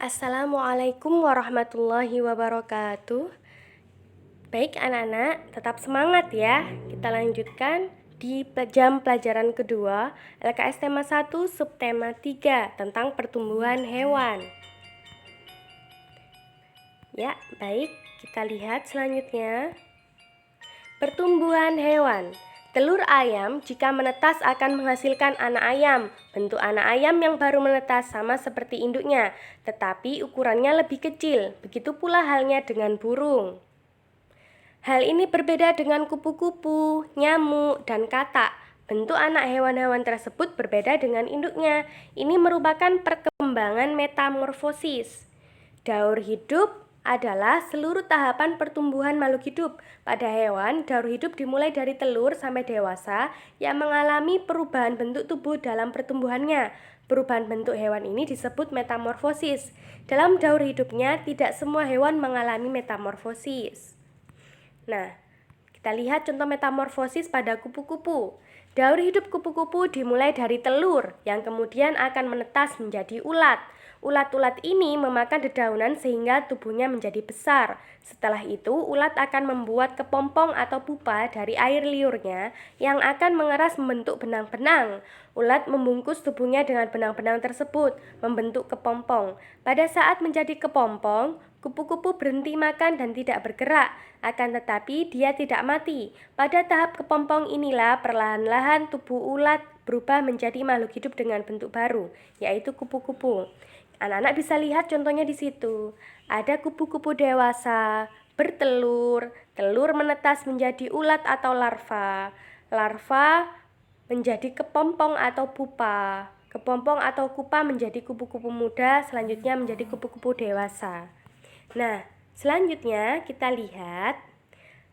Assalamualaikum warahmatullahi wabarakatuh. Baik anak-anak, tetap semangat ya. Kita lanjutkan di jam pelajaran kedua LKS tema 1 subtema 3 tentang pertumbuhan hewan. Ya, baik, kita lihat selanjutnya. Pertumbuhan hewan. Telur ayam jika menetas akan menghasilkan anak ayam. Bentuk anak ayam yang baru menetas sama seperti induknya, tetapi ukurannya lebih kecil. Begitu pula halnya dengan burung. Hal ini berbeda dengan kupu-kupu, nyamuk, dan katak. Bentuk anak hewan-hewan tersebut berbeda dengan induknya. Ini merupakan perkembangan metamorfosis. Daur hidup adalah seluruh tahapan pertumbuhan makhluk hidup. Pada hewan, daur hidup dimulai dari telur sampai dewasa yang mengalami perubahan bentuk tubuh dalam pertumbuhannya. Perubahan bentuk hewan ini disebut metamorfosis. Dalam daur hidupnya, tidak semua hewan mengalami metamorfosis. Nah, kita lihat contoh metamorfosis pada kupu-kupu. Daur hidup kupu-kupu dimulai dari telur yang kemudian akan menetas menjadi ulat. Ulat-ulat ini memakan dedaunan sehingga tubuhnya menjadi besar. Setelah itu, ulat akan membuat kepompong atau pupa dari air liurnya yang akan mengeras membentuk benang-benang. Ulat membungkus tubuhnya dengan benang-benang tersebut, membentuk kepompong. Pada saat menjadi kepompong, kupu-kupu berhenti makan dan tidak bergerak, akan tetapi dia tidak mati. Pada tahap kepompong inilah perlahan-lahan tubuh ulat berubah menjadi makhluk hidup dengan bentuk baru, yaitu kupu-kupu. Anak-anak bisa lihat contohnya di situ. Ada kupu-kupu dewasa, bertelur, telur menetas menjadi ulat atau larva. Larva menjadi kepompong atau pupa. Kepompong atau pupa menjadi kupu-kupu muda, selanjutnya menjadi kupu-kupu dewasa. Nah, selanjutnya kita lihat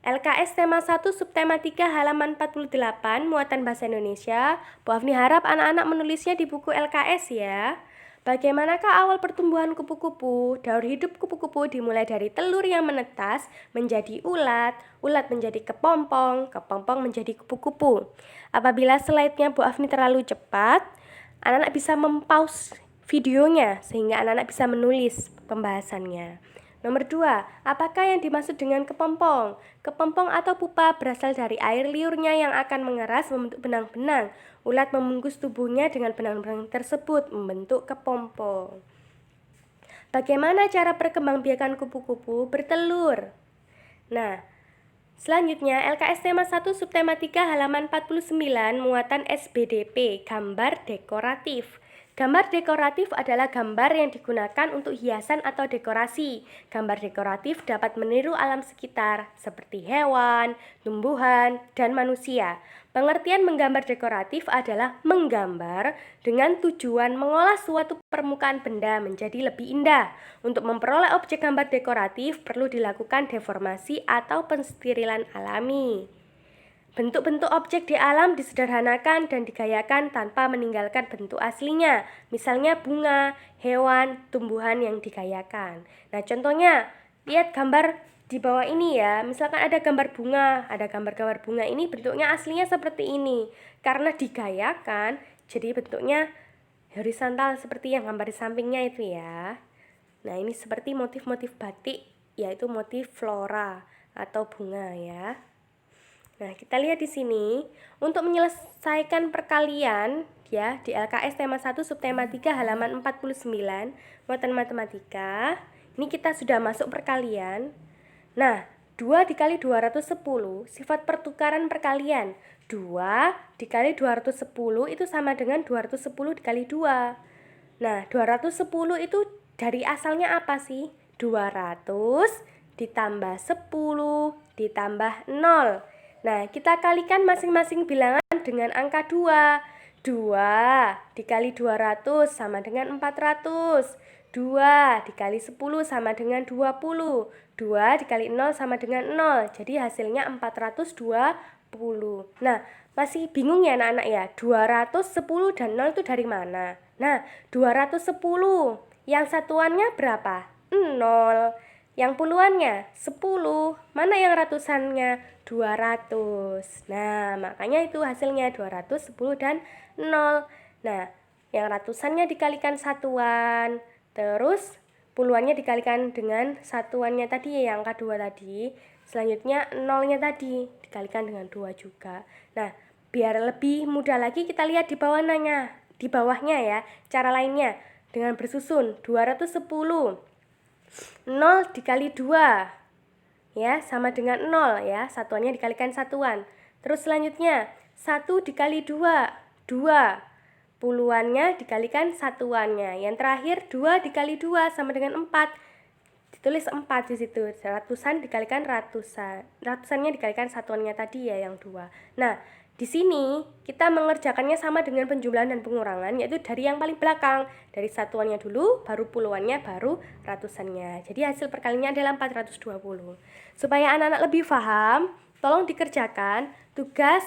LKS tema 1 subtema 3 halaman 48 muatan bahasa Indonesia. Bu Afni harap anak-anak menulisnya di buku LKS ya. Bagaimanakah awal pertumbuhan kupu-kupu? Daur hidup kupu-kupu dimulai dari telur yang menetas menjadi ulat, ulat menjadi kepompong, kepompong menjadi kupu-kupu. Apabila slide-nya Bu Afni terlalu cepat, anak-anak bisa mempause videonya sehingga anak-anak bisa menulis pembahasannya. Nomor 2, apakah yang dimaksud dengan kepompong? Kepompong atau pupa berasal dari air liurnya yang akan mengeras membentuk benang-benang. Ulat membungkus tubuhnya dengan benang-benang tersebut, membentuk kepompong. Bagaimana cara perkembangbiakan kupu-kupu bertelur? Nah, selanjutnya LKS tema 1 subtema 3 halaman 49 muatan SBDP, gambar dekoratif. Gambar dekoratif adalah gambar yang digunakan untuk hiasan atau dekorasi. Gambar dekoratif dapat meniru alam sekitar seperti hewan, tumbuhan, dan manusia. Pengertian menggambar dekoratif adalah menggambar dengan tujuan mengolah suatu permukaan benda menjadi lebih indah. Untuk memperoleh objek gambar dekoratif perlu dilakukan deformasi atau pensterilan alami. Bentuk-bentuk objek di alam disederhanakan dan digayakan tanpa meninggalkan bentuk aslinya. Misalnya bunga, hewan, tumbuhan yang digayakan. Nah, contohnya, lihat gambar di bawah ini ya. Misalkan ada gambar bunga, ada gambar-gambar bunga ini bentuknya aslinya seperti ini. Karena digayakan, jadi bentuknya horizontal seperti yang gambar di sampingnya itu ya. Nah, ini seperti motif-motif batik, yaitu motif flora atau bunga ya. Nah, kita lihat di sini, untuk menyelesaikan perkalian ya di LKS tema 1 subtema 3 halaman 49 muatan matematika. Ini kita sudah masuk perkalian. Nah, 2 dikali 210 sifat pertukaran perkalian. 2 dikali 210 itu sama dengan 210 dikali 2. Nah, 210 itu dari asalnya apa sih? 200 ditambah 10 ditambah 0. Nah, kita kalikan masing-masing bilangan dengan angka 2. 2 dikali 200 sama dengan 400. 2 dikali 10 sama dengan 20. 2 dikali 0 sama dengan 0. Jadi hasilnya 420. Nah, masih bingung ya anak-anak ya? 210 dan 0 itu dari mana? Nah, 210. Yang satuannya berapa? 0. Yang puluhannya 10. Mana yang ratusannya? 200. Nah, makanya itu hasilnya 210 dan 0. Nah, yang ratusannya dikalikan satuan. Terus puluhannya dikalikan dengan satuannya tadi ya, yang angka 2 tadi. Selanjutnya nolnya tadi dikalikan dengan 2 juga. Nah, biar lebih mudah lagi kita lihat di bawahnya ya, cara lainnya dengan bersusun 210. 0 dikali 2 ya sama dengan 0 ya, satuannya dikalikan satuan. Terus selanjutnya 1 dikali 2, 2. Puluhannya dikalikan satuannya. Yang terakhir 2 dikali 2 sama dengan 4. Ditulis 4 di situ. Ratusan dikalikan ratusan. Ratusannya dikalikan satuannya tadi ya, yang 2. Nah, di sini kita mengerjakannya sama dengan penjumlahan dan pengurangan, yaitu dari yang paling belakang. Dari satuannya dulu, baru puluhannya, baru ratusannya. Jadi hasil perkaliannya adalah 420. Supaya anak-anak lebih paham, tolong dikerjakan tugas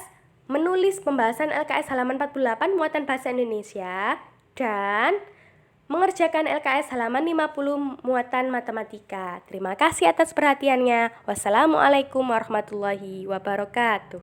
menulis pembahasan LKS halaman 48 muatan bahasa Indonesia dan mengerjakan LKS halaman 50 muatan matematika. Terima kasih atas perhatiannya. Wassalamualaikum warahmatullahi wabarakatuh.